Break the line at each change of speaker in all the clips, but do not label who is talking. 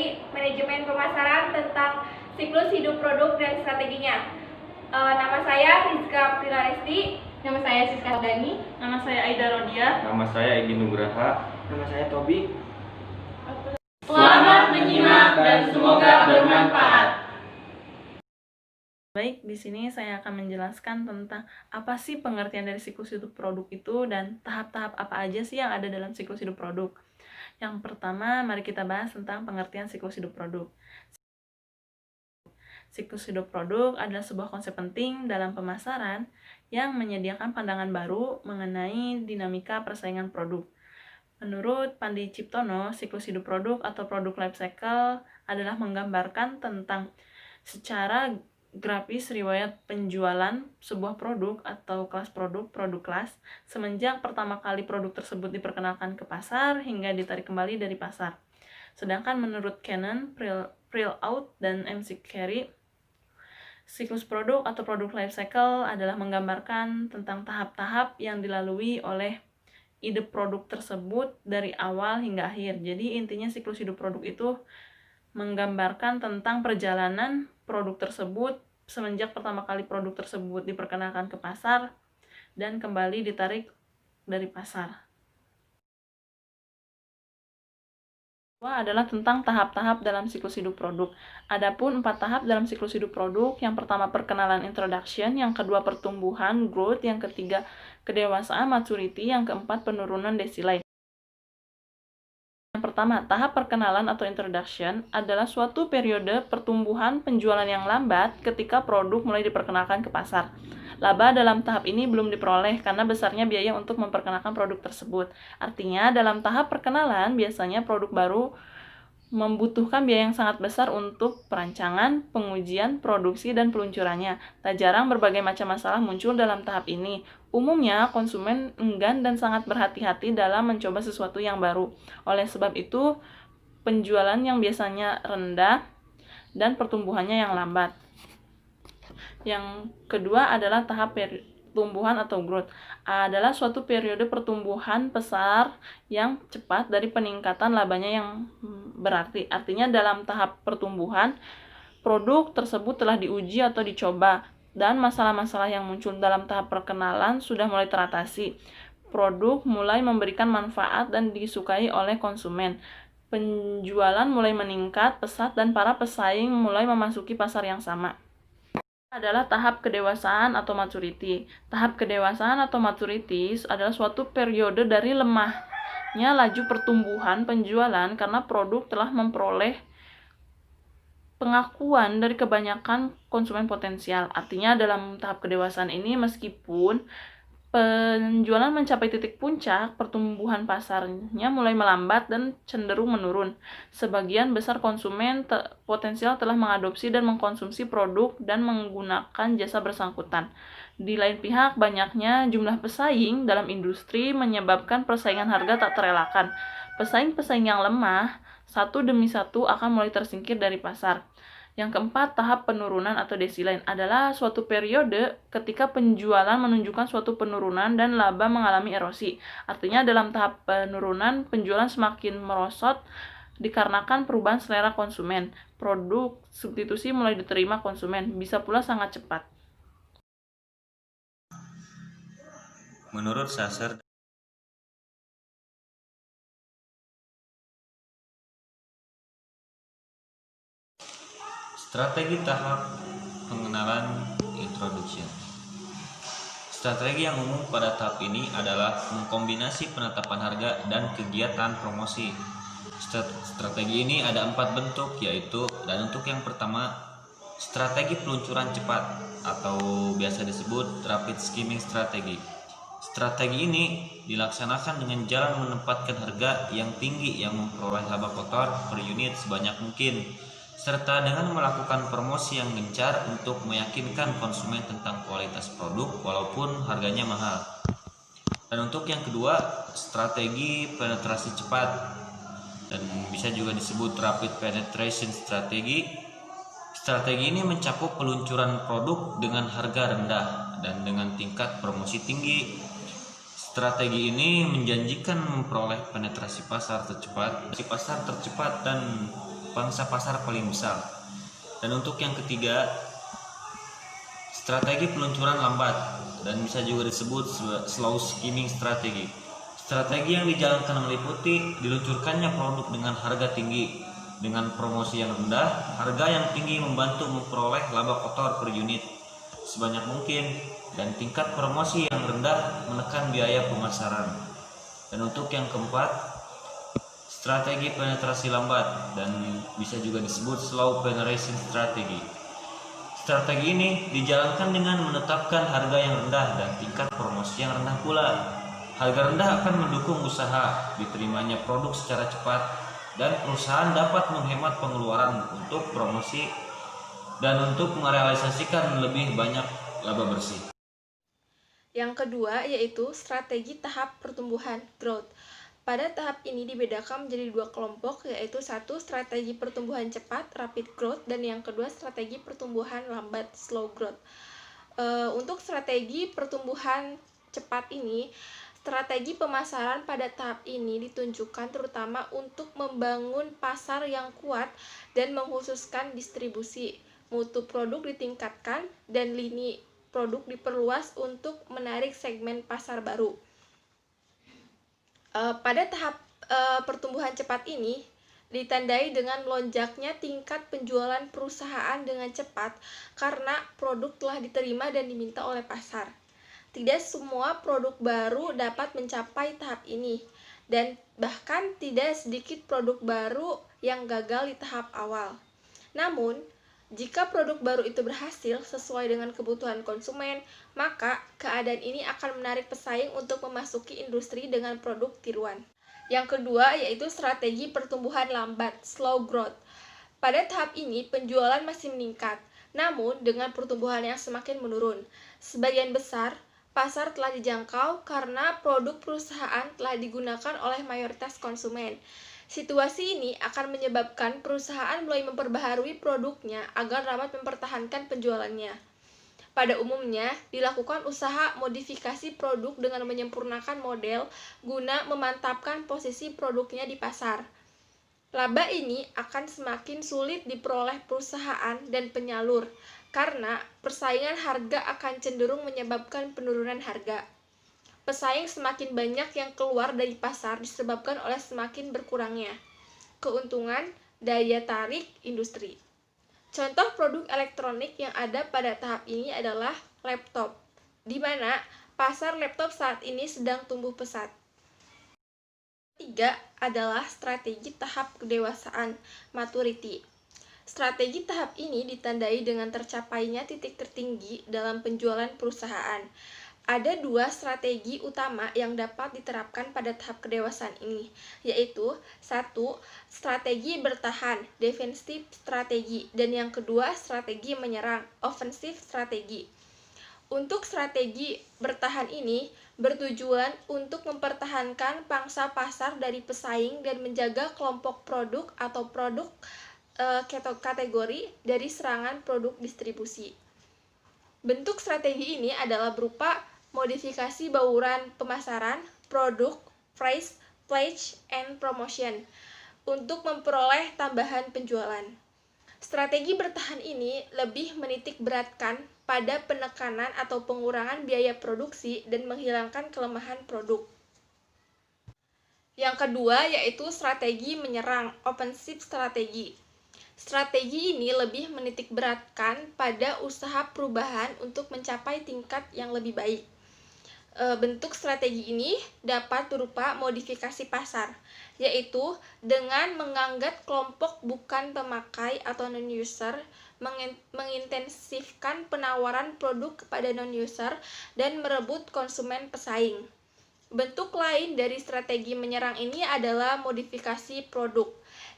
materi manajemen pemasaran tentang siklus hidup produk dan strateginya. Nama saya Rizka Pilaresti.
Nama saya Siska Dani.
Nama saya Aida Rodia.
Nama saya Egy Nugraha.
Nama saya Tobi.
Selamat menyimak dan semoga bermanfaat.
Baik, di sini saya akan menjelaskan tentang apa sih pengertian dari siklus hidup produk itu dan tahap-tahap apa aja sih yang ada dalam siklus hidup produk. Yang pertama, mari kita bahas tentang pengertian siklus hidup produk. Siklus hidup produk adalah sebuah konsep penting dalam pemasaran yang menyediakan pandangan baru mengenai dinamika persaingan produk. Menurut Pandi Ciptono, siklus hidup produk atau produk life cycle adalah menggambarkan tentang secara grafis riwayat penjualan sebuah produk atau kelas produk kelas semenjak pertama kali produk tersebut diperkenalkan ke pasar hingga ditarik kembali dari pasar. Sedangkan menurut Cannon, Prelout, dan MC Carey, siklus produk atau produk life cycle adalah menggambarkan tentang tahap-tahap yang dilalui oleh ide produk tersebut dari awal hingga akhir. Jadi intinya siklus hidup produk itu menggambarkan tentang perjalanan produk tersebut semenjak pertama kali produk tersebut diperkenalkan ke pasar dan kembali ditarik dari pasar. Kedua adalah tentang tahap-tahap dalam siklus hidup produk. Adapun 4 tahap dalam siklus hidup produk, yang pertama perkenalan introduction, yang kedua pertumbuhan growth, yang ketiga kedewasaan maturity, yang keempat penurunan decline. Yang pertama, tahap perkenalan atau introduction adalah suatu periode pertumbuhan penjualan yang lambat ketika produk mulai diperkenalkan ke pasar. Laba dalam tahap ini belum diperoleh karena besarnya biaya untuk memperkenalkan produk tersebut. Artinya, dalam tahap perkenalan biasanya produk baru membutuhkan biaya yang sangat besar untuk perancangan, pengujian, produksi, dan peluncurannya. Tak jarang berbagai macam masalah muncul dalam tahap ini. Umumnya, konsumen enggan dan sangat berhati-hati dalam mencoba sesuatu yang baru. Oleh sebab itu, penjualan yang biasanya rendah dan pertumbuhannya yang lambat. Yang kedua adalah tahap pertumbuhan atau growth. Adalah suatu periode pertumbuhan besar yang cepat dari peningkatan labanya yang berarti. Artinya dalam tahap pertumbuhan, produk tersebut telah diuji atau dicoba dan masalah-masalah yang muncul dalam tahap perkenalan sudah mulai teratasi. Produk mulai memberikan manfaat dan disukai oleh konsumen. Penjualan mulai meningkat pesat dan para pesaing mulai memasuki pasar yang sama. Adalah tahap kedewasaan atau maturity. Tahap kedewasaan atau maturity adalah suatu periode dari lemahnya laju pertumbuhan penjualan karena produk telah memperoleh pengakuan dari kebanyakan konsumen potensial. Artinya dalam tahap kedewasaan ini meskipun penjualan mencapai titik puncak, pertumbuhan pasarnya mulai melambat dan cenderung menurun. Sebagian besar konsumen potensial telah mengadopsi dan mengkonsumsi produk dan menggunakan jasa bersangkutan. Di lain pihak, banyaknya jumlah pesaing dalam industri menyebabkan persaingan harga tak terelakkan. Pesaing-pesaing yang lemah, satu demi satu akan mulai tersingkir dari pasar. Yang keempat, tahap penurunan atau decline adalah suatu periode ketika penjualan menunjukkan suatu penurunan dan laba mengalami erosi. Artinya dalam tahap penurunan, penjualan semakin merosot dikarenakan perubahan selera konsumen. Produk substitusi mulai diterima konsumen, bisa pula sangat cepat.
Menurut Sasser, strategi tahap pengenalan introduction. Strategi yang umum pada tahap ini adalah mengkombinasi penetapan harga dan kegiatan promosi. Strategi ini ada 4 bentuk, yaitu dan untuk yang pertama, strategi peluncuran cepat atau biasa disebut rapid skimming strategi. Strategi ini dilaksanakan dengan jalan menempatkan harga yang tinggi yang memperoleh laba kotor per unit sebanyak mungkin, serta dengan melakukan promosi yang gencar untuk meyakinkan konsumen tentang kualitas produk walaupun harganya mahal. Dan untuk yang kedua, strategi penetrasi cepat dan bisa juga disebut rapid penetration strategi. Strategi ini mencakup peluncuran produk dengan harga rendah dan dengan tingkat promosi tinggi. Strategi ini menjanjikan memperoleh penetrasi pasar tercepat dan pangsa pasar paling besar. Dan untuk yang ketiga, strategi peluncuran lambat dan bisa juga disebut slow skimming strategi. Strategi yang dijalankan meliputi diluncurkannya produk dengan harga tinggi, dengan promosi yang rendah. Harga yang tinggi membantu memperoleh laba kotor per unit sebanyak mungkin, dan tingkat promosi yang rendah menekan biaya pemasaran. Dan untuk yang keempat, strategi penetrasi lambat dan bisa juga disebut slow penetration strategi. Strategi ini dijalankan dengan menetapkan harga yang rendah dan tingkat promosi yang rendah pula. Harga rendah akan mendukung usaha, diterimanya produk secara cepat, dan perusahaan dapat menghemat pengeluaran untuk promosi dan untuk merealisasikan lebih banyak laba bersih.
Yang kedua yaitu strategi tahap pertumbuhan growth. Pada tahap ini dibedakan menjadi dua kelompok, yaitu satu strategi pertumbuhan cepat rapid growth dan yang kedua strategi pertumbuhan lambat slow growth. Untuk strategi pertumbuhan cepat ini, strategi pemasaran pada tahap ini ditunjukkan terutama untuk membangun pasar yang kuat dan mengkhususkan distribusi. Mutu produk ditingkatkan dan lini produk diperluas untuk menarik segmen pasar baru. Pada tahap pertumbuhan cepat ini ditandai dengan melonjaknya tingkat penjualan perusahaan dengan cepat karena produk telah diterima dan diminta oleh pasar. Tidak semua produk baru dapat mencapai tahap ini, dan bahkan tidak sedikit produk baru yang gagal di tahap awal. Namun, jika produk baru itu berhasil sesuai dengan kebutuhan konsumen, maka keadaan ini akan menarik pesaing untuk memasuki industri dengan produk tiruan. Yang kedua yaitu strategi pertumbuhan lambat, slow growth. Pada tahap ini penjualan masih meningkat, namun dengan pertumbuhan yang semakin menurun. Sebagian besar pasar telah dijangkau karena produk perusahaan telah digunakan oleh mayoritas konsumen. Situasi ini akan menyebabkan perusahaan mulai memperbaharui produknya agar dapat mempertahankan penjualannya. Pada umumnya, dilakukan usaha modifikasi produk dengan menyempurnakan model guna memantapkan posisi produknya di pasar. Laba ini akan semakin sulit diperoleh perusahaan dan penyalur, karena persaingan harga akan cenderung menyebabkan penurunan harga. Pesaing semakin banyak yang keluar dari pasar disebabkan oleh semakin berkurangnya keuntungan daya tarik industri. Contoh produk elektronik yang ada pada tahap ini adalah laptop, di mana pasar laptop saat ini sedang tumbuh pesat. Ketiga adalah strategi tahap kedewasaan, maturity. Strategi tahap ini ditandai dengan tercapainya titik tertinggi dalam penjualan perusahaan. Ada dua strategi utama yang dapat diterapkan pada tahap kedewasaan ini, yaitu satu, strategi bertahan, defensive strategi, dan yang kedua, strategi menyerang, offensive strategi. Untuk strategi bertahan ini bertujuan untuk mempertahankan pangsa pasar dari pesaing dan menjaga kelompok produk atau produk kategori dari serangan produk distribusi. Bentuk strategi ini adalah berupa modifikasi bauran pemasaran, produk, price, pledge, and promotion untuk memperoleh tambahan penjualan. Strategi bertahan ini lebih menitik beratkan pada penekanan atau pengurangan biaya produksi dan menghilangkan kelemahan produk. Yang kedua yaitu strategi menyerang, offensive strategi. Strategi ini lebih menitik beratkan pada usaha perubahan untuk mencapai tingkat yang lebih baik. Bentuk strategi ini dapat berupa modifikasi pasar, yaitu dengan mengangkat kelompok bukan pemakai atau non-user, mengintensifkan penawaran produk kepada non-user, dan merebut konsumen pesaing. Bentuk lain dari strategi menyerang ini adalah modifikasi produk,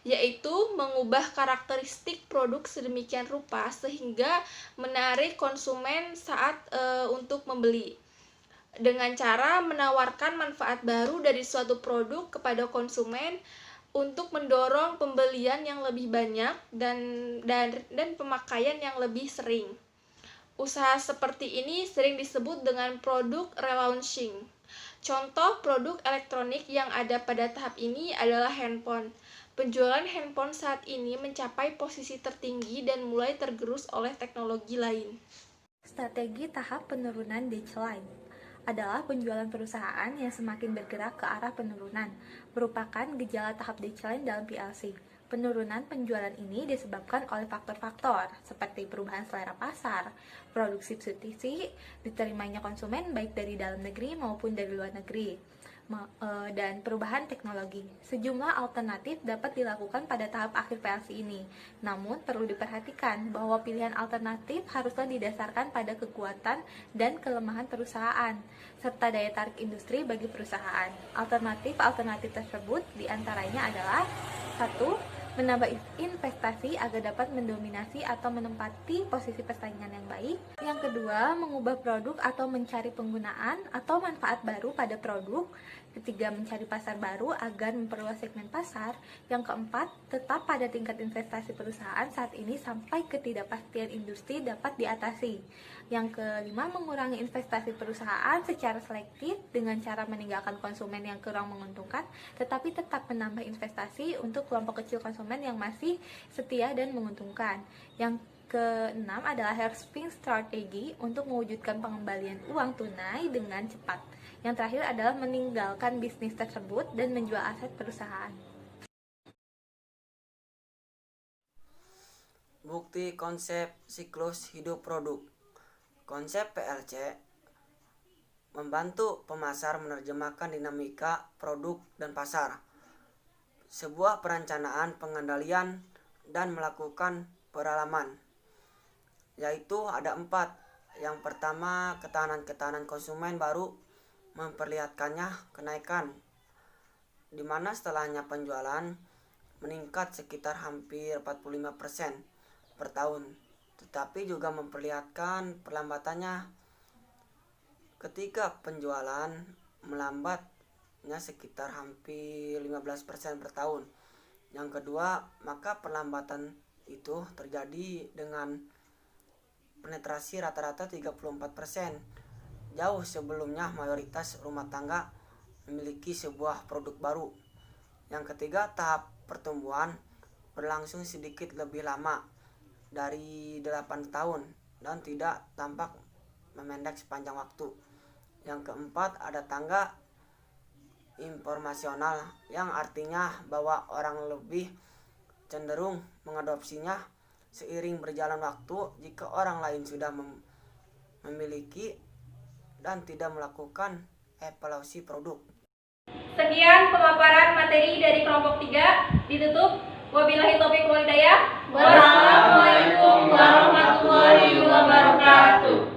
yaitu mengubah karakteristik produk sedemikian rupa sehingga menarik konsumen saat untuk membeli. Dengan cara menawarkan manfaat baru dari suatu produk kepada konsumen untuk mendorong pembelian yang lebih banyak dan pemakaian yang lebih sering. Usaha seperti ini sering disebut dengan produk relaunching. Contoh produk elektronik yang ada pada tahap ini adalah handphone. Penjualan handphone saat ini mencapai posisi tertinggi dan mulai tergerus oleh teknologi lain.
Strategi tahap penurunan decline adalah penjualan perusahaan yang semakin bergerak ke arah penurunan, merupakan gejala tahap decline dalam PLC. Penurunan penjualan ini disebabkan oleh faktor-faktor seperti perubahan selera pasar, produk substitusi, diterimanya konsumen baik dari dalam negeri maupun dari luar negeri, dan perubahan teknologi. Sejumlah alternatif dapat dilakukan pada tahap akhir PLC ini. Namun, perlu diperhatikan bahwa pilihan alternatif haruslah didasarkan pada kekuatan dan kelemahan perusahaan, serta daya tarik industri bagi perusahaan. Alternatif tersebut diantaranya adalah 1. Menambah investasi agar dapat mendominasi atau menempati posisi persaingan yang baik. Yang kedua, mengubah produk atau mencari penggunaan atau manfaat baru pada produk. Ketiga, mencari pasar baru agar memperluas segmen pasar. Yang keempat, tetap pada tingkat investasi perusahaan saat ini sampai ketidakpastian industri dapat diatasi. Yang kelima, mengurangi investasi perusahaan secara selektif dengan cara meninggalkan konsumen yang kurang menguntungkan, tetapi tetap menambah investasi untuk kelompok kecil konsumen yang masih setia dan menguntungkan. Yang keenam adalah hedging strategi untuk mewujudkan pengembalian uang tunai dengan cepat. Yang terakhir adalah meninggalkan bisnis tersebut dan menjual aset perusahaan.
Bukti konsep siklus hidup produk. Konsep PLC membantu pemasar menerjemahkan dinamika produk dan pasar, sebuah perencanaan pengendalian dan melakukan peralaman, yaitu ada 4. Yang pertama, ketahanan konsumen baru memperlihatkannya kenaikan, di mana setelahnya penjualan meningkat sekitar hampir 45% per tahun, tetapi juga memperlihatkan perlambatannya ketika penjualan melambatnya sekitar hampir 15% per tahun. Yang kedua, maka perlambatan itu terjadi dengan penetrasi rata-rata 34%, jauh sebelumnya mayoritas rumah tangga memiliki sebuah produk baru. Yang ketiga, tahap pertumbuhan berlangsung sedikit lebih lama dari 8 tahun dan tidak tampak memendek sepanjang waktu. Yang keempat, ada tangga informasional yang artinya bahwa orang lebih cenderung mengadopsinya seiring berjalan waktu jika orang lain sudah memiliki dan tidak melakukan evaluasi produk.
Sekian pemaparan materi dari kelompok 3 ditutup. Wabillahi taufiq wal hidayah. Wassalamualaikum warahmatullahi wabarakatuh.